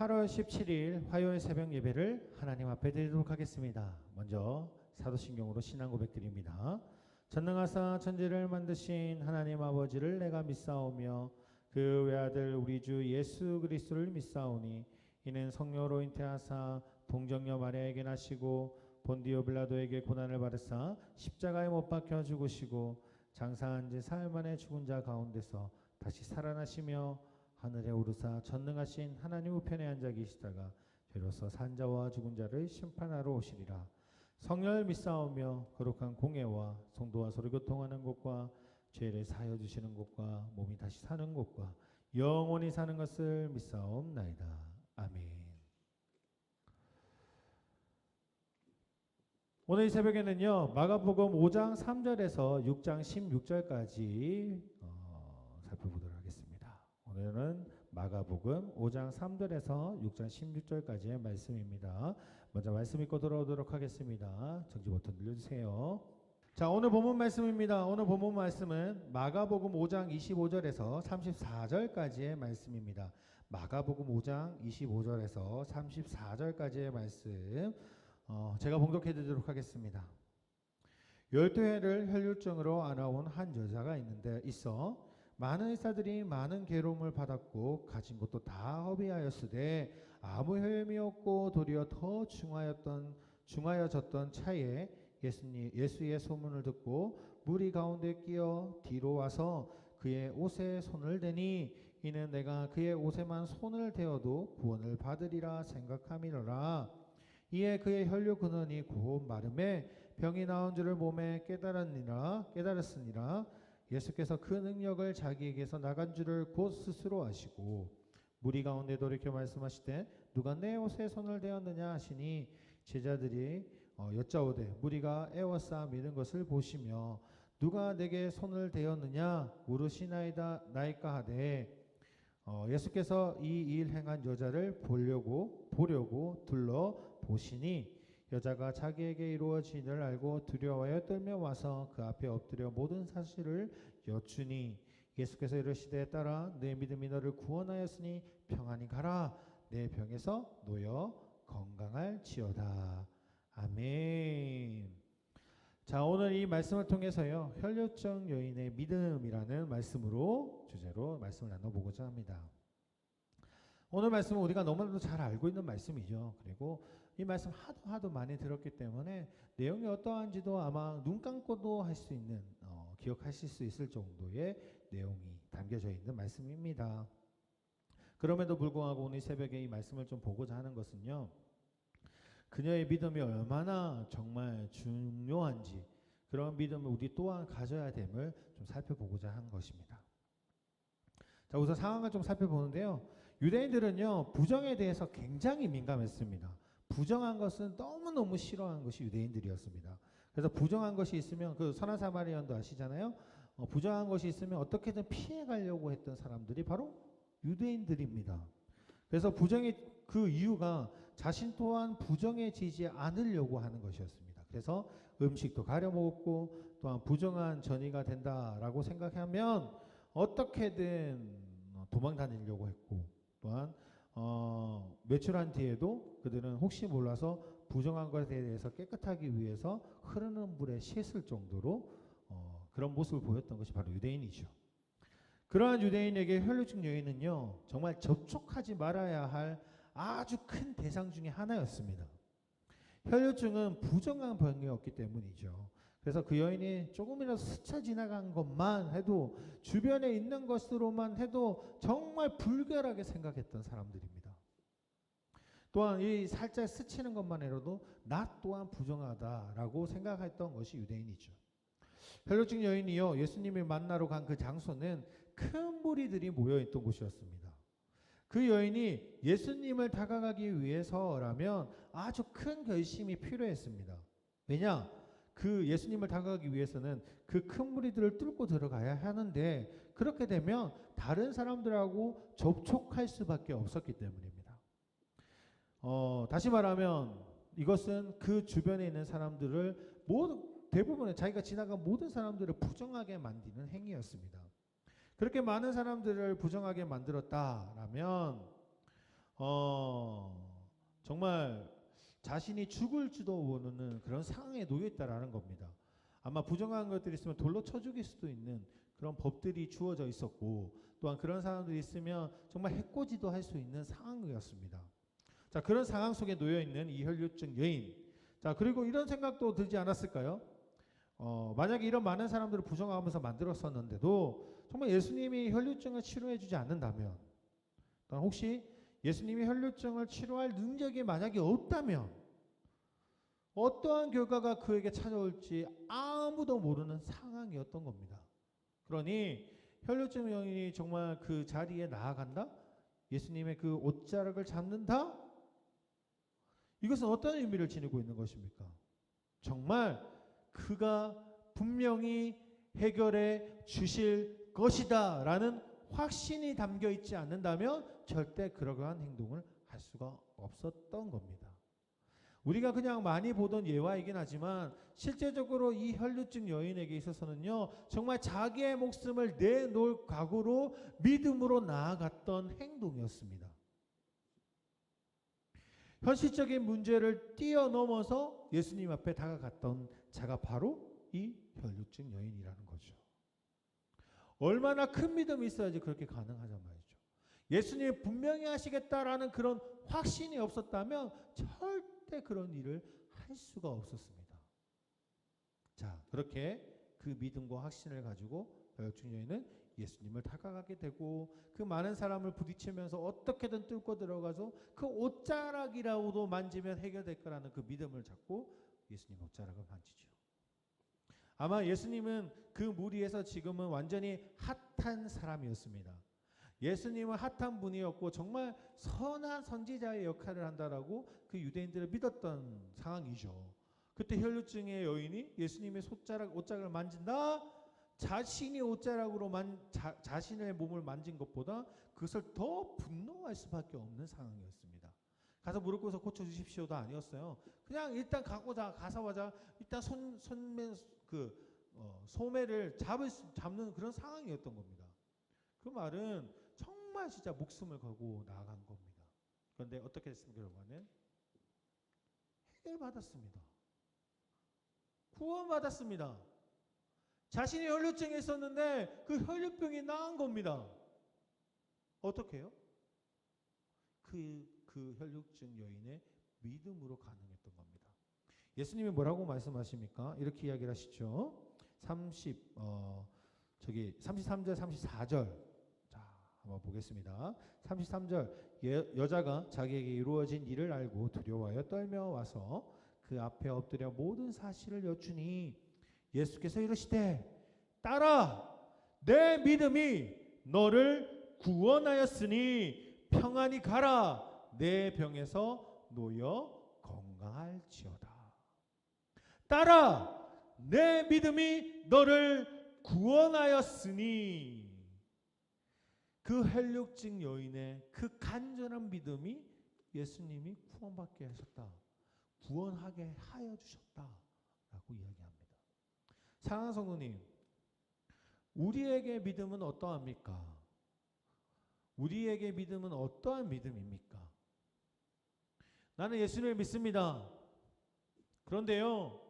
8월 17일 화요일 새벽 예배를 하나님 앞에 드리도록 하겠습니다. 먼저 사도신경으로 신앙 고백드립니다. 전능하사 천지를 만드신 하나님 아버지를 내가 믿사오며 그 외아들 우리 주 예수 그리스도를 믿사오니 이는 성령으로 잉태하사 동정녀 마리아에게 나시고 본디오 빌라도에게 고난을 받으사 십자가에 못 박혀 죽으시고 장사한 지 사흘 만에 죽은 자 가운데서 다시 살아나시며 하늘에 오르사 전능하신 하나님 우편에 앉아 계시다가 죄로서 산 자와 죽은 자를 심판하러 오시리라. 성령을 믿사오며 거룩한 공예와 성도와 서로 교통하는 것과 죄를 사하여 주시는 것과 몸이 다시 사는 것과 영원히 사는 것을 믿사옵나이다. 아멘. 오늘 이 새벽에는요, 마가복음 5장 3절에서 6장 16절까지 살펴보도록 하겠습니다. 오늘은 마가복음 5장 3절에서 6장 16절까지의 말씀입니다. 먼저 말씀 읽고 돌아오도록 하겠습니다. 정지 버튼 눌러주세요. 자, 오늘 본문 말씀입니다. 오늘 본문 말씀은 마가복음 5장 25절에서 34절까지의 말씀입니다. 마가복음 5장 25절에서 34절까지의 말씀 제가 봉독해 드리도록 하겠습니다. 12해를 혈류증으로 앓아온 한 여자가 있어 많은 의사들이 많은 괴로움을 받았고 가진 것도 다 허비하였으되 아무 혈염이 없고 도리어 더 중하여졌던 차에 예수의 소문을 듣고 무리 가운데 끼어 뒤로 와서 그의 옷에 손을 대니 이는 내가 그의 옷에만 손을 대어도 구원을 받으리라 생각함이로라. 이에 그의 혈류 근원이 곧 마름에 병이 나온 줄을 몸에 깨달았으니라. 예수께서 그 능력을 자기에게서 나간 줄을 곧 스스로 아시고 무리 가운데 돌이켜 말씀하시되 누가 내 옷에 손을 대었느냐 하시니 제자들이 여짜오되 무리가 애워싸 믿은 것을 보시며 누가 내게 손을 대었느냐 물으시나이까 하되 예수께서 이 일 행한 여자를 보려고 둘러 보시니 여자가 자기에게 이루어진 일을 알고 두려워하여 떨며 와서 그 앞에 엎드려 모든 사실을 여쭈니 예수께서 이르시되 딸아 내 믿음이 너를 구원하였으니 평안히 가라 내 병에서 놓여 건강할지어다. 아멘. 자, 오늘 이 말씀을 통해서요, 혈류증 여인의 믿음이라는 주제로 말씀을 나눠보고자 합니다. 오늘 말씀은 우리가 너무나도 잘 알고 있는 말씀이죠. 그리고 이 말씀 하도 많이 들었기 때문에 내용이 어떠한지도 아마 눈 감고도 할 수 있는 기억하실 수 있을 정도의 내용이 담겨져 있는 말씀입니다. 그럼에도 불구하고 오늘 새벽에 이 말씀을 좀 보고자 하는 것은요, 그녀의 믿음이 얼마나 정말 중요한지 그런 믿음을 우리 또한 가져야 됨을 좀 살펴보고자 한 것입니다. 자, 우선 상황을 좀 살펴보는데요. 유대인들은요, 부정에 대해서 굉장히 민감했습니다. 부정한 것은 너무너무 싫어하는 것이 유대인들이었습니다. 그래서 부정한 것이 있으면, 그 선한 사마리아인도 아시잖아요. 부정한 것이 있으면 어떻게든 피해가려고 했던 사람들이 바로 유대인들입니다. 그래서 부정의 그 이유가 자신 또한 부정해지지 않으려고 하는 것이었습니다. 그래서 음식도 가려 먹었고 또한 부정한 전이가 된다라고 생각하면 어떻게든 도망 다니려고 했고 또한 매출한 뒤에도 그들은 혹시 몰라서 부정한 것에 대해서 깨끗하기 위해서 흐르는 물에 씻을 정도로 그런 모습을 보였던 것이 바로 유대인이죠. 그러한 유대인에게 혈류증 여인은요, 정말 접촉하지 말아야 할 아주 큰 대상 중에 하나였습니다. 혈류증은 부정한 병이었기 때문이죠. 그래서 그 여인이 조금이라도 스쳐 지나간 것만 해도, 주변에 있는 것으로만 해도 정말 불결하게 생각했던 사람들입니다. 또한 이 살짝 스치는 것만 해도 나 또한 부정하다라고 생각했던 것이 유대인이죠. 혈류증 여인이요, 예수님을 만나러 간 그 장소는 큰 무리들이 모여있던 곳이었습니다. 그 여인이 예수님을 다가가기 위해서라면 아주 큰 결심이 필요했습니다. 왜냐? 그 예수님을 다가가기 위해서는 그 큰 무리들을 뚫고 들어가야 하는데, 그렇게 되면 다른 사람들하고 접촉할 수밖에 없었기 때문입니다. 다시 말하면 이것은 그 주변에 있는 사람들을 대부분의 자기가 지나간 모든 사람들을 부정하게 만드는 행위였습니다. 그렇게 많은 사람들을 부정하게 만들었다라면 정말 자신이 죽을지도 모르는 그런 상황에 놓여 있다라는 겁니다. 아마 부정한 것들이 있으면 돌로 쳐 죽일 수도 있는 그런 법들이 주어져 있었고, 또한 그런 사람들이 있으면 정말 해코지도 할 수 있는 상황이었습니다. 자, 그런 상황 속에 놓여 있는 이 혈류증 여인. 자, 그리고 이런 생각도 들지 않았을까요? 만약에 이런 많은 사람들을 부정하면서 만들었었는데도 정말 예수님이 혈류증을 치료해 주지 않는다면, 또한 혹시 예수님이 혈류증을 치료할 능력이 만약에 없다면 어떠한 결과가 그에게 찾아올지 아무도 모르는 상황이었던 겁니다. 그러니 혈류증 여인이 정말 그 자리에 나아간다? 예수님의 그 옷자락을 잡는다? 이것은 어떤 의미를 지니고 있는 것입니까? 정말 그가 분명히 해결해 주실 것이다 라는 확신이 담겨 있지 않는다면 절대 그러한 행동을 할 수가 없었던 겁니다. 우리가 그냥 많이 보던 예화이긴 하지만 실제적으로 이 혈류증 여인에게 있어서는요, 정말 자기의 목숨을 내놓을 각오로 믿음으로 나아갔던 행동이었습니다. 현실적인 문제를 뛰어넘어서 예수님 앞에 다가갔던 자가 바로 이 혈류증 여인이라는 거죠. 얼마나 큰 믿음이 있어야지 그렇게 가능하단 말이죠. 예수님이 분명히 하시겠다라는 그런 확신이 없었다면 절대 그런 일을 할 수가 없었습니다. 자, 그렇게 그 믿음과 확신을 가지고 혈류증 여인은 예수님을 다가가게 되고, 그 많은 사람을 부딪히면서 어떻게든 뚫고 들어가서 그 옷자락이라고도 만지면 해결될 거라는 그 믿음을 잡고 예수님 옷자락을 만지죠. 아마 예수님은 그 무리에서 지금은 완전히 핫한 사람이었습니다. 예수님은 핫한 분이었고 정말 선한 선지자의 역할을 한다라고 그 유대인들을 믿었던 상황이죠. 그때 혈류증의 여인이 예수님의 옷자락을 만진다? 자신이 옷자락으로 자신의 몸을 만진 것보다 그것을 더 분노할 수밖에 없는 상황이었습니다. 가서 무릎 꿇어서 고쳐주십시오도 아니었어요. 그냥 일단 가자마자 일단 소매를 잡는 그런 상황이었던 겁니다. 그 말은 정말 진짜 목숨을 걸고 나아간 겁니다. 그런데 어떻게 됐습니까? 결과는 해결받았습니다. 구원받았습니다. 자신이 혈류증이 있었는데 그 혈류병이 나은 겁니다. 어떻게 해요? 그 혈류증 여인의 믿음으로 가능했던 겁니다. 예수님이 뭐라고 말씀하십니까? 이렇게 이야기를 하시죠. 33절, 34절. 자, 한번 보겠습니다. 33절. 여자가 자기에게 이루어진 일을 알고 두려워하여 떨며 와서 그 앞에 엎드려 모든 사실을 여쭈니 예수께서 이르시되 딸아, 내 믿음이 너를 구원하였으니 평안히 가라. 내 병에서 놓여 건강할지어다. 딸아, 내 믿음이 너를 구원하였으니, 그 혈류증 여인의 그 간절한 믿음이 예수님이 구원받게 하셨다, 구원하게 하여 주셨다라고 이야기합니다. 사랑하는 성도님, 우리에게 믿음은 어떠합니까? 우리에게 믿음은 어떠한 믿음입니까? 나는 예수님을 믿습니다. 그런데요,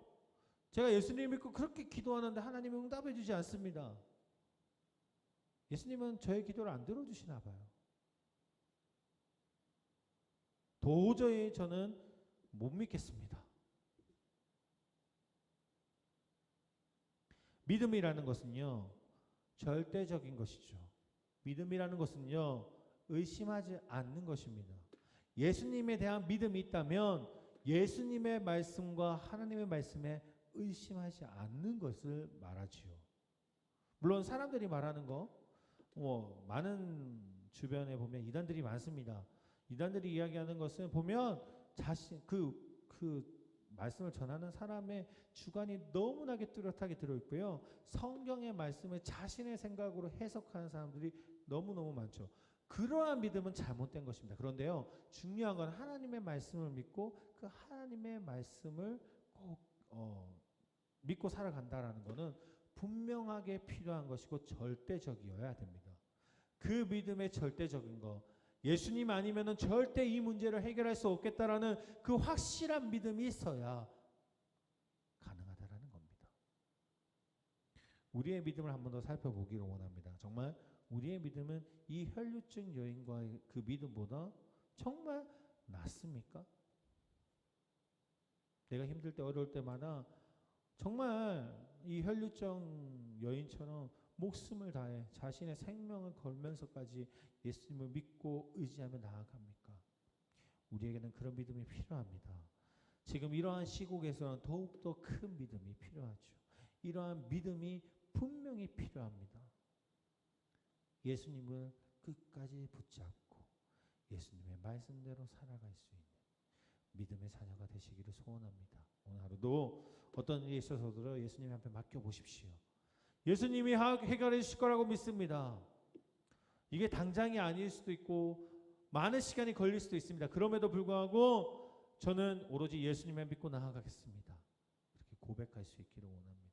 제가 예수님을 믿고 그렇게 기도하는데 하나님이 응답해 주지 않습니다. 예수님은 저의 기도를 안 들어주시나 봐요. 도저히 저는 못 믿겠습니다. 믿음이라는 것은요, 절대적인 것이죠. 믿음이라는 것은요, 의심하지 않는 것입니다. 예수님에 대한 믿음이 있다면 예수님의 말씀과 하나님의 말씀에 의심하지 않는 것을 말하지요. 물론 사람들이 말하는 거, 많은 주변에 보면 이단들이 많습니다. 이단들이 이야기하는 것은 보면 그 말씀을 전하는 사람의 주관이 너무나게 뚜렷하게 들어있고요. 성경의 말씀을 자신의 생각으로 해석하는 사람들이 너무너무 많죠. 그러한 믿음은 잘못된 것입니다. 그런데요, 중요한 건 하나님의 말씀을 믿고 그 하나님의 말씀을 꼭 믿고 살아간다라는 것은 분명하게 필요한 것이고 절대적이어야 됩니다. 그 믿음의 절대적인 거, 예수님 아니면은 절대 이 문제를 해결할 수 없겠다라는 그 확실한 믿음이 있어야 가능하다라는 겁니다. 우리의 믿음을 한 번 더 살펴보기를 원합니다. 정말 우리의 믿음은 이 혈류증 여인과의 그 믿음보다 정말 낫습니까? 내가 힘들 때 어려울 때마다 정말 이 혈류증 여인처럼 목숨을 다해 자신의 생명을 걸면서까지 예수님을 믿고 의지하며 나아갑니까? 우리에게는 그런 믿음이 필요합니다. 지금 이러한 시국에서는 더욱더 큰 믿음이 필요하죠. 이러한 믿음이 분명히 필요합니다. 예수님을 끝까지 붙잡고 예수님의 말씀대로 살아갈 수 있는 믿음의 자녀가 되시기를 소원합니다. 오늘 하루도 어떤 일이 있어서도 예수님 앞에 맡겨보십시오. 예수님이 해결해 주실 거라고 믿습니다. 이게 당장이 아닐 수도 있고 많은 시간이 걸릴 수도 있습니다. 그럼에도 불구하고 저는 오로지 예수님을 믿고 나아가겠습니다. 이렇게 고백할 수 있기를 원합니다.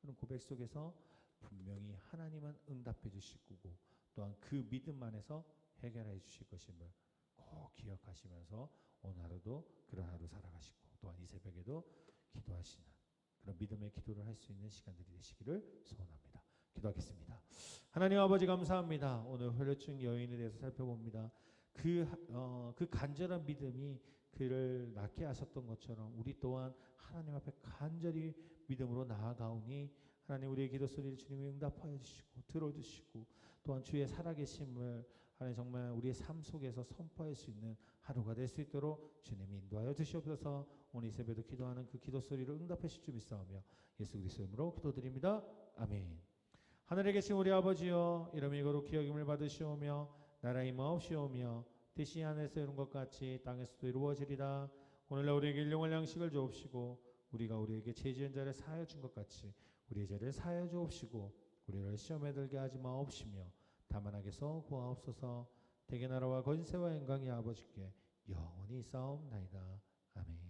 그런 고백 속에서 분명히 하나님은 응답해 주실 거고 또한 그 믿음 안에서 해결해 주실 것임을 꼭 기억하시면서 오늘 하루도 그런 하루 살아가시고 또한 이 새벽에도 기도하시는 그런 믿음의 기도를 할 수 있는 시간들이 되시기를 소원합니다. 기도하겠습니다. 하나님 아버지 감사합니다. 오늘 혈류증 여인에 대해서 살펴봅니다. 그 간절한 믿음이 그를 낫게 하셨던 것처럼 우리 또한 하나님 앞에 간절히 믿음으로 나아가오니 하나님 우리의 기도 소리를 주님이 응답하여 주시고 들어주시고 또한 주의 살아계심을 하나님 정말 우리의 삶 속에서 선포할 수 있는 하루가 될 수 있도록 주님이 인도하여 주시옵소서. 오늘 이 새벽에도 기도하는 그 기도 소리를 응답하실 줄 믿사오며 예수 그리스도의 이름으로 기도드립니다. 아멘. 하늘에 계신 우리 아버지여 이름이 거룩히 여김을 받으시오며 나라의 마옵시오며 뜻이 하늘에서 이룬 것 같이 땅에서도 이루어지리라. 오늘날 우리에게 일용할 양식을 주옵시고 우리가 우리에게 죄 지은 자를 사하여 준 것 같이 우리의 죄를 사하여 주옵시고 우리를 시험에 들게 하지 마옵시며 다만 악에서 구하옵소서. 대개 나라와 권세와 영광이 아버지께 영원히 있사옵나이다. 아멘.